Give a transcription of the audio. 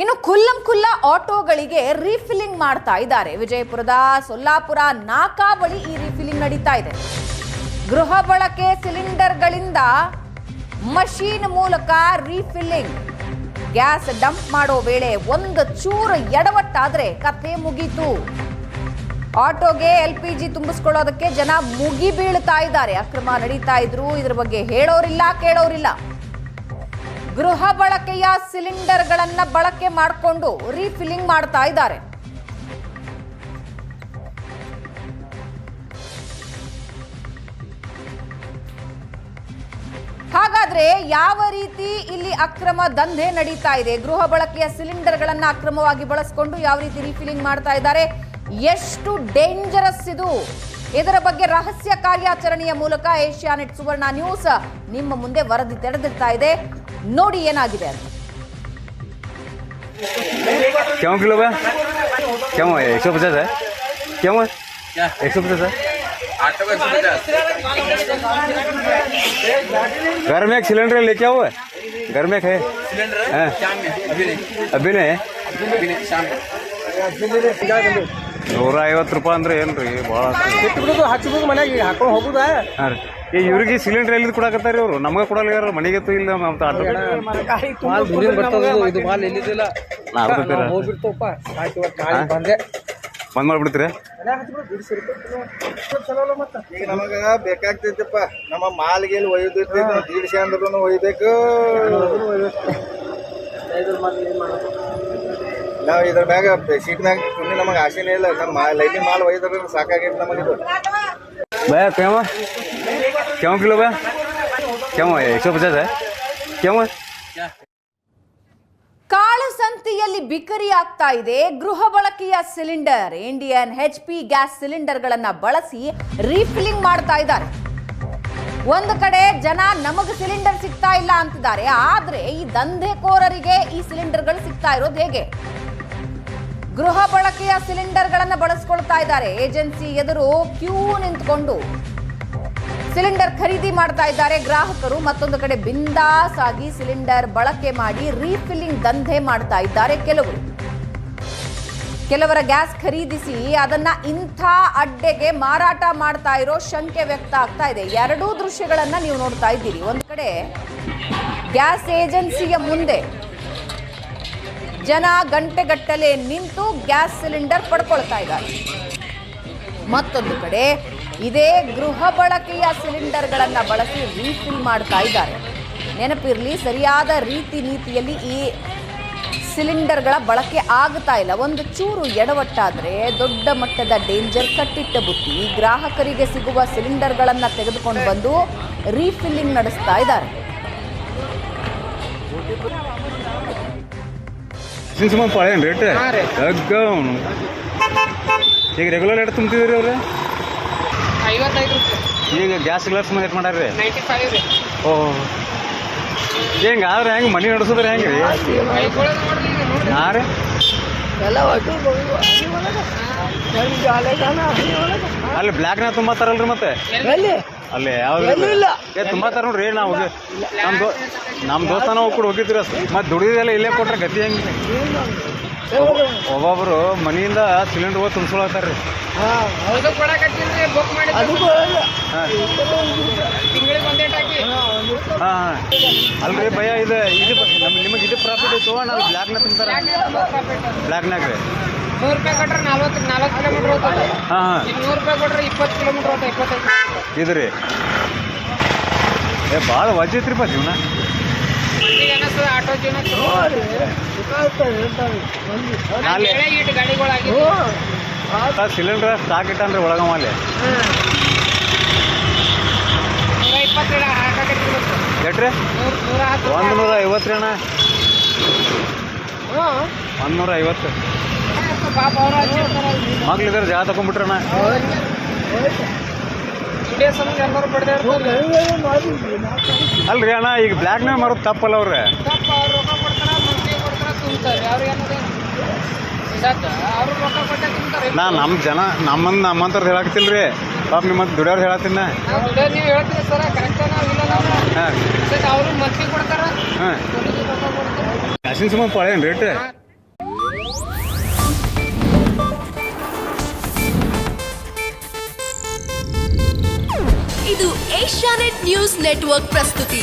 ಇನ್ನು ಖುಲ್ಲಂ ಆಟೋಗಳಿಗೆ ರೀಫಿಲ್ಲಿಂಗ್ ಮಾಡ್ತಾ ಇದ್ದಾರೆ. ವಿಜಯಪುರದ ಸೊಲ್ಲಾಪುರ ನಾಕಾ ಬಳಿ ಈ ರೀಫಿಲ್ಲಿಂಗ್ ನಡೀತಾ ಇದೆ. ಗೃಹ ಬಳಕೆ ಸಿಲಿಂಡರ್ಗಳಿಂದ ಮಷೀನ್ ಮೂಲಕ ರೀಫಿಲ್ಲಿಂಗ್. ಗ್ಯಾಸ್ ಡಂಪ್ ಮಾಡೋ ವೇಳೆ ಒಂದು ಚೂರು ಎಡವಟ್ಟಾದ್ರೆ ಕಥೆ ಮುಗೀತು. ಆಟೋಗೆ LPG ತುಂಬಿಸ್ಕೊಳ್ಳೋದಕ್ಕೆ ಜನ ಮುಗಿ ಬೀಳ್ತಾ ಇದ್ದಾರೆ. ಅಕ್ರಮ ನಡೀತಾ ಇದ್ರು. ಇದ್ರ ಬಗ್ಗೆ ಹೇಳೋರಿಲ್ಲ, ಕೇಳೋರಿಲ್ಲ. ಗೃಹ ಬಳಕೆಯ ಸಿಲಿಂಡರ್ಗಳನ್ನ ಬಳಕೆ ಮಾಡಿಕೊಂಡು ರೀಫಿಲ್ಲಿಂಗ್ ಮಾಡ್ತಾ ಇದ್ದಾರೆ. ಹಾಗಾದ್ರೆ ಯಾವ ರೀತಿ ಇಲ್ಲಿ ಅಕ್ರಮ ದಂಧೆ ನಡೀತಾ ಇದೆ? ಗೃಹ ಬಳಕೆಯ ಸಿಲಿಂಡರ್ಗಳನ್ನ ಅಕ್ರಮವಾಗಿ ಬಳಸಿಕೊಂಡು ಯಾವ ರೀತಿ ರೀಫಿಲ್ಲಿಂಗ್ ಮಾಡ್ತಾ ಇದ್ದಾರೆ? ಎಷ್ಟು ಡೇಂಜರಸ್ ಇದು? ಇದರ ಬಗ್ಗೆ ರಹಸ್ಯ ಕಾರ್ಯಾಚರಣೆಯ ಮೂಲಕ ಏಷ್ಯಾನೆಟ್ ಸುವರ್ಣ ನ್ಯೂಸ್ ನಿಮ್ಮ ಮುಂದೆ ವರದಿ ತೆರೆದಿರ್ತಾ ಇದೆ. ನೋಡಿ ಏನಾಗಿದೆ ಅಂತ. क्यों किलो है? क्यों है? 150 है? क्यों है? 150 है? घर में एक सिलेंडर लेके आओ है. घर में है सिलेंडर. अभी नहीं 150 ರೂಪಾಯಿ ಅಂದ್ರೆ ಏನ್ರಿ ಭಾಳ ಹಚ್ಚಿಬಿಡು ಮನೆಗೆ ಹಾಕೊಂಡು ಹೋಗುದಾ? ಹಾಂ ರೀ. ಇವ್ರಿಗೆ ಸಿಲಿಂಡರ್ ಎಲ್ಲಿ ಕೊಡಕತ್ತಾರಿ ಅವರು? ನಮಗೆ ಕೊಡಲ್ಲ, ಮನೆಗೆ ಇಲ್ಲ. ಇದು ಮಾಲ್ ಎಲ್ಲಿದಿಲ್ಲ, ಹೋಗ್ಬಿಡ್ತಪ್ಪ. ಬಂದ್ ಮಾಡ್ಬಿಡ್ತೀರಿ? ಈಗ ನಮಗ ಬೇಕಾಗ್ತೈತಪ್ಪ. ನಮ್ಮ ಮಾಲ್ಗೆ ಒಯ್ದಿರ್ತೈತಿ. ನಾವು ದೀಡ್ಸೆ ಅಂದ್ರೂ ಒಯ್ಬೇಕು. ನಾವು ಇದ್ರ ಮ್ಯಾಗ ಸೀಟ್ ಮ್ಯಾಗ ನಮಗೆ ಆಸೆನೇ ಇಲ್ಲ. ನಮ್ಮ ಲೈಟಿಂಗ್ ಮಾಲ್ ಒಯ್ದ್ರ ಸಾಕಾಗೈತಿ ನಮಗಿದು. भैया क्यों किलो भैया? क्यों है? 150 है? क्यों है? ಕಾಳಸಂತೆಯಲ್ಲಿ ಬಿಕರಿ ಆಗ್ತಾ ಇದೆ. ಗೃಹ ಬಳಕೆಯ ಸಿಲಿಂಡರ್, ಇಂಡಿಯನ್ HP ಗ್ಯಾಸ್ ಸಿಲಿಂಡರ್ಗಳನ್ನ ಬಳಸಿ ರೀಫಿಲ್ಲಿಂಗ್ ಮಾಡ್ತಾ ಇದ್ದಾರೆ. ಒಂದು ಕಡೆ ಜನ ನಮಗೆ ಸಿಲಿಂಡರ್ ಸಿಗ್ತಾ ಇಲ್ಲ ಅಂತಿದ್ದಾರೆ. ಆದ್ರೆ ಈ ದಂಧೆಕೋರರಿಗೆ ಈ ಸಿಲಿಂಡರ್ಗಳು ಸಿಗ್ತಾ ಇರೋದು ಹೇಗೆ? ಗೃಹ ಬಳಕೆಯ ಸಿಲಿಂಡರ್ಗಳನ್ನ ಬಳಸ್ಕೊಳ್ತಾ ಇದ್ದಾರೆ. ಏಜೆನ್ಸಿ ಎದುರು ಕ್ಯೂ ನಿಂತ್ಕೊಂಡು ಸಿಲಿಂಡರ್ ಖರೀದಿ ಮಾಡ್ತಾ ಇದ್ದಾರೆ ಗ್ರಾಹಕರು. ಮತ್ತೊಂದು ಕಡೆ ಬಿಂದಾಸ್ ಆಗಿ ಸಿಲಿಂಡರ್ ಬಳಕೆ ಮಾಡಿ ರೀಫಿಲ್ಲಿಂಗ್ ದಂಧೆ ಮಾಡ್ತಾ ಇದ್ದಾರೆ ಕೆಲವರ ಗ್ಯಾಸ್ ಖರೀದಿಸಿ ಅದನ್ನ ಇಂಥ ಅಡ್ಡೆಗೆ ಮಾರಾಟ ಮಾಡ್ತಾ ಇರೋ ಶಂಕೆ ವ್ಯಕ್ತ ಆಗ್ತಾ ಇದೆ. ಎರಡೂ ದೃಶ್ಯಗಳನ್ನ ನೀವು ನೋಡ್ತಾ ಇದ್ದೀರಿ. ಒಂದು ಕಡೆ ಗ್ಯಾಸ್ ಏಜೆನ್ಸಿಯ ಮುಂದೆ ಜನ ಗಂಟೆಗಟ್ಟಲೆ ನಿಂತು ಗ್ಯಾಸ್ ಸಿಲಿಂಡರ್ ಪಡ್ಕೊಳ್ತಾ ಇದ್ದಾರೆ. ಮತ್ತೊಂದು ಕಡೆ ಇದೇ ಗೃಹ ಬಳಕೆಯ ಸಿಲಿಂಡರ್ಗಳನ್ನ ಬಳಸಿ ರೀಫಿಲ್ ಮಾಡ್ತಾ ಇದ್ದಾರೆ. ನೆನಪಿರಲಿ, ಸರಿಯಾದ ರೀತಿ ನೀತಿಯಲ್ಲಿ ಈ ಸಿಲಿಂಡರ್ಗಳ ಬಳಕೆ ಆಗ್ತಾ ಇಲ್ಲ. ಒಂದು ಚೂರು ಎಡವಟ್ಟಾದ್ರೆ ದೊಡ್ಡ ಮಟ್ಟದ ಡೇಂಜರ್. ಕಟ್ಟಿಟ್ಟ ಬುತ್ತಿ ಗ್ರಾಹಕರಿಗೆ ಸಿಗುವ ಸಿಲಿಂಡರ್ಗಳನ್ನ ತೆಗೆದುಕೊಂಡು ಬಂದು ರೀಫಿಲ್ಲಿಂಗ್ ನಡೆಸ್ತಾ ಇದ್ದಾರೆ. ಪಾಳೇನು ರೇಟ್ ಈಗ ರೆಗ್ಯುಲರ್ ರೇಟ್ ತುಂಬ್ತಿದ್ರಿ ಅವ್ರೆ? 55 ರೂಪಾಯಿ. ಈಗ ಗ್ಯಾಸ್ ಗ್ಲಾಸ್ ರೇಟ್ ಮಾಡ್ಯಾರ್ರಿ? 95 ರೀ. ಓಹ್, ಹೆಂಗಾದ್ರೆ ಹೆಂಗೆ ಮನೆ ನಡೆಸೋದ್ರಿ? ಹೆಂಗೆ ರೀ? ಹಾಂ ರೀ. ಅಲ್ಲಿ ಬ್ಲ್ಯಾಕ್ನಾಗ ತುಂಬತ್ತಾರಲ್ರಿ ಮತ್ತೆ? ಅಲ್ಲಿ ಯಾವ್ದು ತುಂಬತ್ತಾರ ನೋಡ್ರಿ. ನಾವು ನಮ್ಮ ದೋಸ್ತ ನಾವು ಕೂಡ ಹೋಗಿದ್ರಿ. ಮತ್ತೆ ದುಡಿದೆಲ್ಲ ಇಲ್ಲೇ ಕೊಟ್ರೆ ಗತಿ ಹೆಂಗೆ? ಒಬ್ಬೊಬ್ರು ಮನೆಯಿಂದ ಸಿಲಿಂಡರ್ ಹೋಗಿ ತುಂಬಿಸ್ಕೊಳತ್ತಾರ್ರಿ. ಹಾಂ ಅಲ್ರಿ ಭಯ ಇದೆ. ನಿಮಗೆ ಇದು ಪ್ರಾಫಿಟ್ ಐತೋ? ನಾವು ಬ್ಲ್ಯಾಕ್ನ ತುಂಬ್ತಾರ. ಬ್ಲ್ಯಾಕ್ನಾಗ ರೀ 100 ರೂಪಾಯಿ ಕೊಟ್ರೆ 4 ಕಿಲೋಮೀಟರ್ ಹೋಗ್ತದೆ. ಹಾಂ 100 ರೂಪಾಯಿ ಕೊಟ್ರೆ 20 ಕಿಲೋಮೀಟರ್ ಹೋಗ್ತದೆ. 25 ಇದು ರೀ. ಭಾಳ ವಜ್ಜೆ ಐತ್ರಿಪ್ಪ ಜೀವನ. ಆಟೋ ಜೀವನ ಸಿಲಿಂಡರ್ ಸ್ಟಾಕ್ ಇಟ್ಟನ್ರಿ ಒಳಗಮಲ್ಲಿ. 120 ಎಟ್ರಿ? 150 ರೀ ಅಣ್ಣ. 150 ಮಕ್ಳಿದಾರೆ ಜಾಗ ತಗೊಂಡ್ಬಿಟ್ರಣ್ಣ. ಅಲ್ರಿ ಅಣ್ಣ, ಈಗ ಬ್ಲ್ಯಾಕ್ನಾಗ ಮಾರೋದು ತಪ್ಪಲ್ಲ ಅವ್ರೆ? ನಾ ನಮ್ಮ ಜನ ನಮ್ಮಂತವ್ರು ಹೇಳಾಕತಿಲ್ರಿ. ಪಾಪ ನಿಮ್ಮಂತ ದುಡಿಯೋರು ಹೇಳತ್ತೀನಿ. ಹಾಂ ಗ್ಯಾಸಿನ ಸುಮ್ಮ ಪಾಳೇನು ರೇಟ್? ಇದು ಏಷ್ಯಾನೆಟ್ ನ್ಯೂಸ್ ನೆಟ್ವರ್ಕ್ ಪ್ರಸ್ತುತಿ.